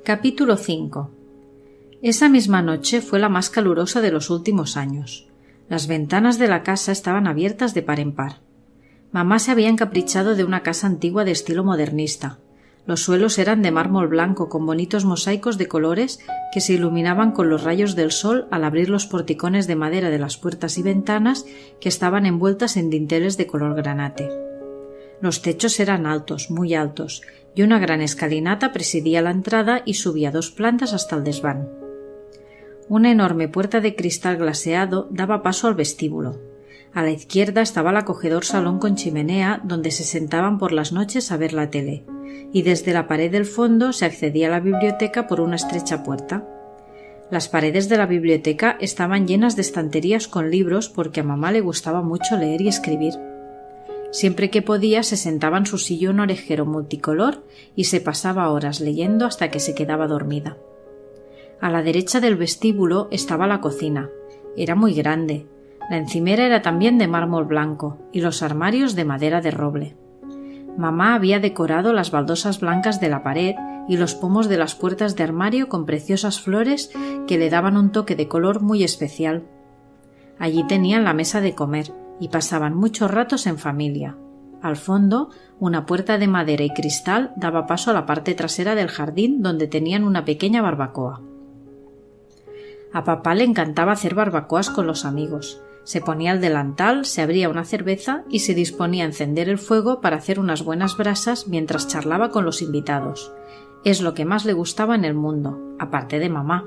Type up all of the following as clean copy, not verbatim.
Capítulo 5. Esa misma noche fue la más calurosa de los últimos años. Las ventanas de la casa estaban abiertas de par en par. Mamá se había encaprichado de una casa antigua de estilo modernista. Los suelos eran de mármol blanco con bonitos mosaicos de colores que se iluminaban con los rayos del sol al abrir los porticones de madera de las puertas y ventanas que estaban envueltas en dinteles de color granate. Los techos eran altos, muy altos, y una gran escalinata presidía la entrada y subía 2 plantas hasta el desván. Una enorme puerta de cristal glaseado daba paso al vestíbulo. A la izquierda estaba el acogedor salón con chimenea donde se sentaban por las noches a ver la tele, y desde la pared del fondo se accedía a la biblioteca por una estrecha puerta. Las paredes de la biblioteca estaban llenas de estanterías con libros porque a mamá le gustaba mucho leer y escribir. Siempre que podía se sentaba en su sillón orejero multicolor y se pasaba horas leyendo hasta que se quedaba dormida. A la derecha del vestíbulo estaba la cocina. Era muy grande. La encimera era también de mármol blanco y los armarios de madera de roble. Mamá había decorado las baldosas blancas de la pared y los pomos de las puertas de armario con preciosas flores que le daban un toque de color muy especial. Allí tenían la mesa de comer y pasaban muchos ratos en familia. Al fondo, una puerta de madera y cristal daba paso a la parte trasera del jardín donde tenían una pequeña barbacoa. A papá le encantaba hacer barbacoas con los amigos. Se ponía el delantal, se abría una cerveza y se disponía a encender el fuego para hacer unas buenas brasas mientras charlaba con los invitados. Es lo que más le gustaba en el mundo, aparte de mamá.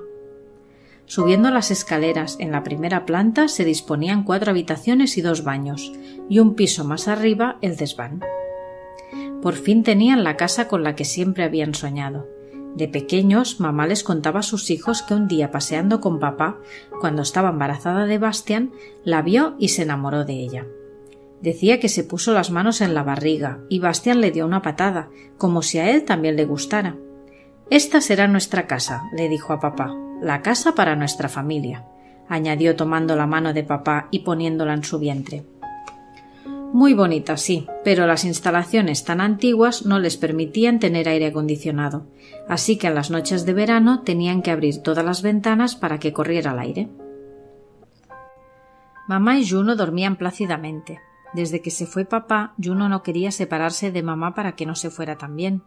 Subiendo las escaleras en la primera planta se disponían 4 habitaciones y 2 baños, y un piso más arriba el desván. Por fin tenían la casa con la que siempre habían soñado. De pequeños, mamá les contaba a sus hijos que un día paseando con papá, cuando estaba embarazada de Bastian, la vio y se enamoró de ella. Decía que se puso las manos en la barriga y Bastian le dio una patada, como si a él también le gustara. «Esta será nuestra casa», le dijo a papá, «la casa para nuestra familia», añadió tomando la mano de papá y poniéndola en su vientre. Muy bonita, sí, pero las instalaciones tan antiguas no les permitían tener aire acondicionado, así que en las noches de verano tenían que abrir todas las ventanas para que corriera el aire. Mamá y Juno dormían plácidamente. Desde que se fue papá, Juno no quería separarse de mamá para que no se fuera también.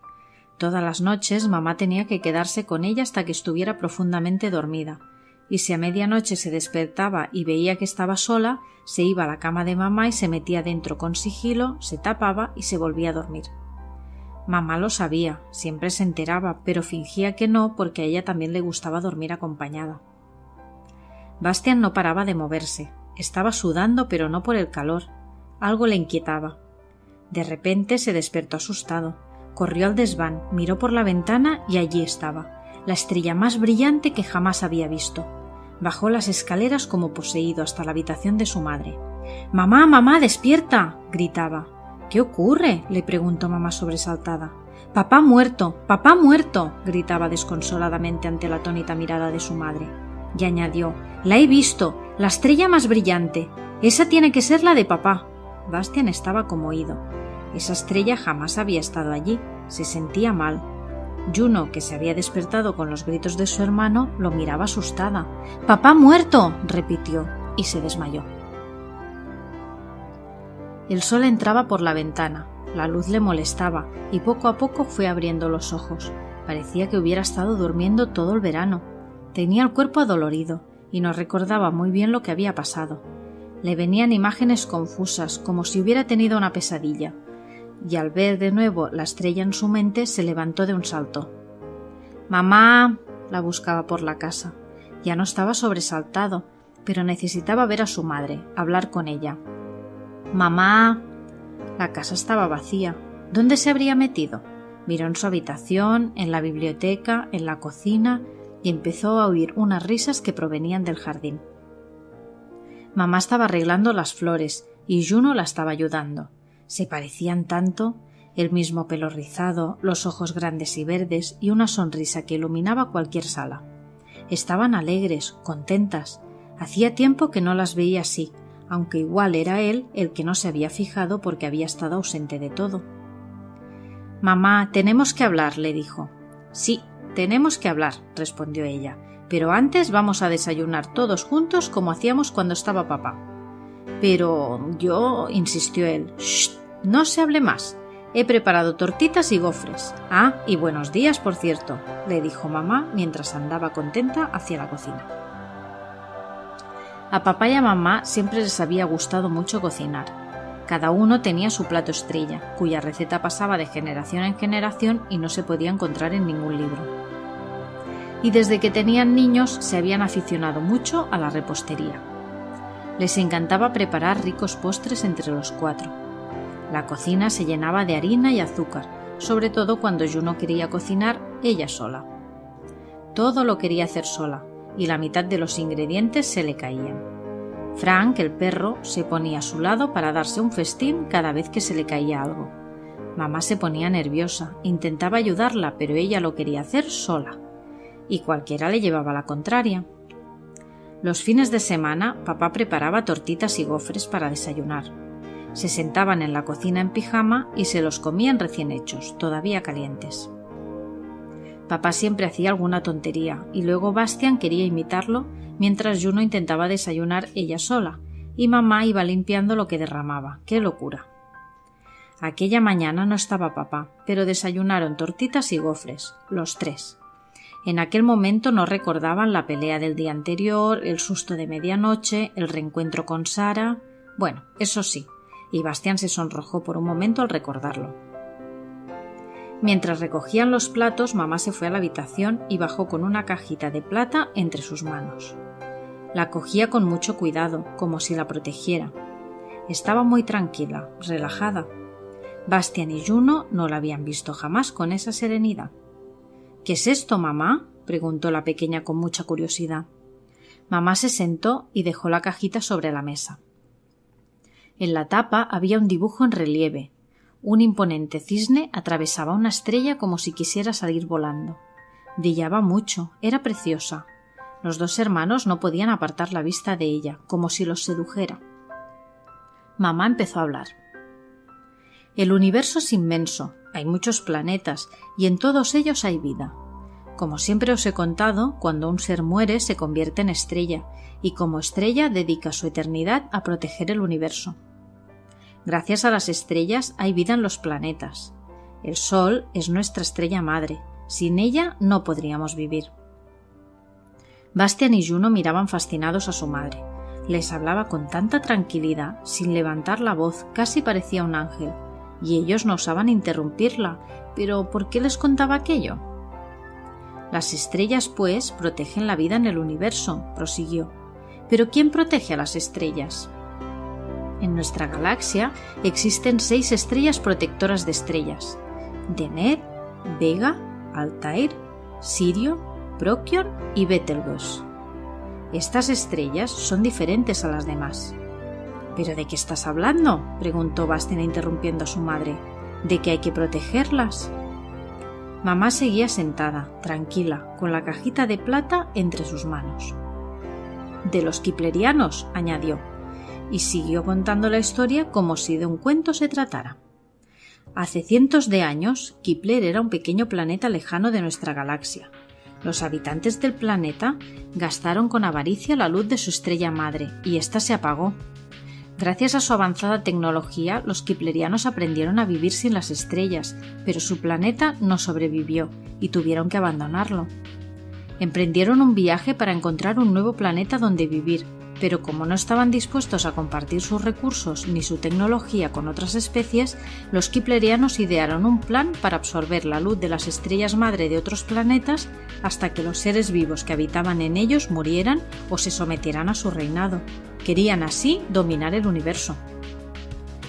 Todas las noches mamá tenía que quedarse con ella hasta que estuviera profundamente dormida, y si a medianoche se despertaba y veía que estaba sola, se iba a la cama de mamá y se metía dentro con sigilo, se tapaba y se volvía a dormir. Mamá lo sabía, siempre se enteraba, pero fingía que no porque a ella también le gustaba dormir acompañada. Bastian no paraba de moverse, estaba sudando pero no por el calor, algo le inquietaba. De repente se despertó asustado, corrió al desván, miró por la ventana y allí estaba, la estrella más brillante que jamás había visto. Bajó las escaleras como poseído hasta la habitación de su madre. «¡Mamá, mamá, despierta!», gritaba. «¿Qué ocurre?», le preguntó mamá sobresaltada. «¡Papá muerto! ¡Papá muerto!», gritaba desconsoladamente ante la atónita mirada de su madre. Y añadió: «La he visto, la estrella más brillante. Esa tiene que ser la de papá». Bastian estaba conmovido. Esa estrella jamás había estado allí. Se sentía mal. Juno, que se había despertado con los gritos de su hermano, lo miraba asustada. «¡Papá muerto!», repitió, y se desmayó. El sol entraba por la ventana, la luz le molestaba, y poco a poco fue abriendo los ojos. Parecía que hubiera estado durmiendo todo el verano. Tenía el cuerpo adolorido, y no recordaba muy bien lo que había pasado. Le venían imágenes confusas, como si hubiera tenido una pesadilla. Y al ver de nuevo la estrella en su mente se levantó de un salto. «¡Mamá!», la buscaba por la casa. Ya no estaba sobresaltado, pero necesitaba ver a su madre, hablar con ella. «¡Mamá!». La casa estaba vacía. ¿Dónde se habría metido? Miró en su habitación, en la biblioteca, en la cocina y empezó a oír unas risas que provenían del jardín. Mamá estaba arreglando las flores y Juno la estaba ayudando. Se parecían tanto, el mismo pelo rizado, los ojos grandes y verdes y una sonrisa que iluminaba cualquier sala. Estaban alegres, contentas. Hacía tiempo que no las veía así, aunque igual era él el que no se había fijado porque había estado ausente de todo. «Mamá, tenemos que hablar», le dijo. «Sí», tenemos que hablar, respondió ella, pero antes vamos a desayunar todos juntos como hacíamos cuando estaba papá. Pero yo, insistió él, ¡shh! No se hable más. He preparado tortitas y gofres. Ah, y buenos días, por cierto, le dijo mamá mientras andaba contenta hacia la cocina. A papá y a mamá siempre les había gustado mucho cocinar. Cada uno tenía su plato estrella, cuya receta pasaba de generación en generación y no se podía encontrar en ningún libro. Y desde que tenían niños se habían aficionado mucho a la repostería. Les encantaba preparar ricos postres entre los 4. La cocina se llenaba de harina y azúcar, sobre todo cuando Juno quería cocinar ella sola. Todo lo quería hacer sola, y la mitad de los ingredientes se le caían. Frank, el perro, se ponía a su lado para darse un festín cada vez que se le caía algo. Mamá se ponía nerviosa, intentaba ayudarla, pero ella lo quería hacer sola, y cualquiera le llevaba la contraria. Los fines de semana, papá preparaba tortitas y gofres para desayunar. Se sentaban en la cocina en pijama y se los comían recién hechos, todavía calientes. Papá siempre hacía alguna tontería y luego Bastian quería imitarlo mientras Juno intentaba desayunar ella sola y mamá iba limpiando lo que derramaba. ¡Qué locura! Aquella mañana no estaba papá, pero desayunaron tortitas y gofres, los 3. En aquel momento no recordaban la pelea del día anterior, el susto de medianoche, el reencuentro con Sara. Bueno, eso sí, y Bastian se sonrojó por un momento al recordarlo. Mientras recogían los platos, mamá se fue a la habitación y bajó con una cajita de plata entre sus manos. La cogía con mucho cuidado, como si la protegiera. Estaba muy tranquila, relajada. Bastian y Juno no la habían visto jamás con esa serenidad. «¿Qué es esto, mamá?», preguntó la pequeña con mucha curiosidad. Mamá se sentó y dejó la cajita sobre la mesa. En la tapa había un dibujo en relieve. Un imponente cisne atravesaba una estrella como si quisiera salir volando. Brillaba mucho, era preciosa. Los 2 hermanos no podían apartar la vista de ella, como si los sedujera. Mamá empezó a hablar. El universo es inmenso, hay muchos planetas y en todos ellos hay vida. Como siempre os he contado, cuando un ser muere se convierte en estrella y como estrella dedica su eternidad a proteger el universo. Gracias a las estrellas hay vida en los planetas. El Sol es nuestra estrella madre. Sin ella no podríamos vivir. Bastian y Juno miraban fascinados a su madre. Les hablaba con tanta tranquilidad, sin levantar la voz, casi parecía un ángel. Y ellos no osaban interrumpirla. ¿Pero por qué les contaba aquello? Las estrellas, pues, protegen la vida en el universo, prosiguió. ¿Pero quién protege a las estrellas? En nuestra galaxia existen 6 estrellas protectoras de estrellas: Deneb, Vega, Altair, Sirio, Procyon y Betelgeuse. Estas estrellas son diferentes a las demás. ¿Pero de qué estás hablando?, preguntó Bastian interrumpiendo a su madre. ¿De que hay que protegerlas? Mamá seguía sentada, tranquila, con la cajita de plata entre sus manos. De los kiplerianos, añadió, y siguió contando la historia como si de un cuento se tratara. Hace cientos de años, Kepler era un pequeño planeta lejano de nuestra galaxia. Los habitantes del planeta gastaron con avaricia la luz de su estrella madre, y ésta se apagó. Gracias a su avanzada tecnología, los kiplerianos aprendieron a vivir sin las estrellas, pero su planeta no sobrevivió, y tuvieron que abandonarlo. Emprendieron un viaje para encontrar un nuevo planeta donde vivir, pero como no estaban dispuestos a compartir sus recursos ni su tecnología con otras especies, los kiplerianos idearon un plan para absorber la luz de las estrellas madre de otros planetas hasta que los seres vivos que habitaban en ellos murieran o se sometieran a su reinado. Querían así dominar el universo.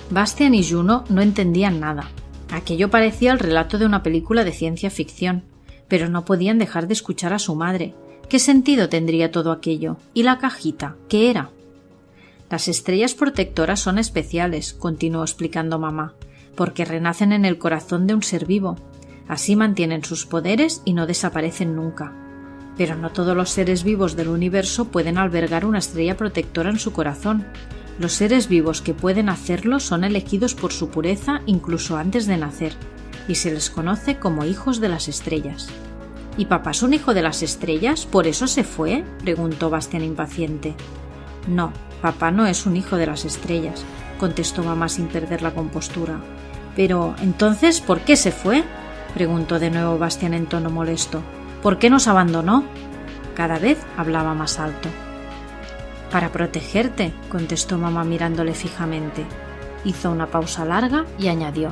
Bastian y Juno no entendían nada. Aquello parecía el relato de una película de ciencia ficción, pero no podían dejar de escuchar a su madre. ¿Qué sentido tendría todo aquello? ¿Y la cajita? ¿Qué era? Las estrellas protectoras son especiales, continuó explicando mamá, porque renacen en el corazón de un ser vivo. Así mantienen sus poderes y no desaparecen nunca. Pero no todos los seres vivos del universo pueden albergar una estrella protectora en su corazón. Los seres vivos que pueden hacerlo son elegidos por su pureza incluso antes de nacer, y se les conoce como hijos de las estrellas. ¿Y papá es un hijo de las estrellas? ¿Por eso se fue?, preguntó Bastián impaciente. No, papá no es un hijo de las estrellas, contestó mamá sin perder la compostura. Pero, entonces, ¿por qué se fue?, preguntó de nuevo Bastián en tono molesto. ¿Por qué nos abandonó? Cada vez hablaba más alto. Para protegerte, contestó mamá mirándole fijamente. Hizo una pausa larga y añadió: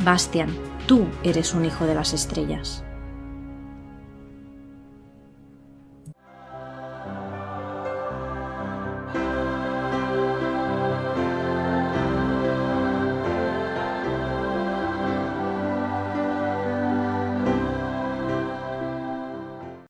Bastián, tú eres un hijo de las estrellas.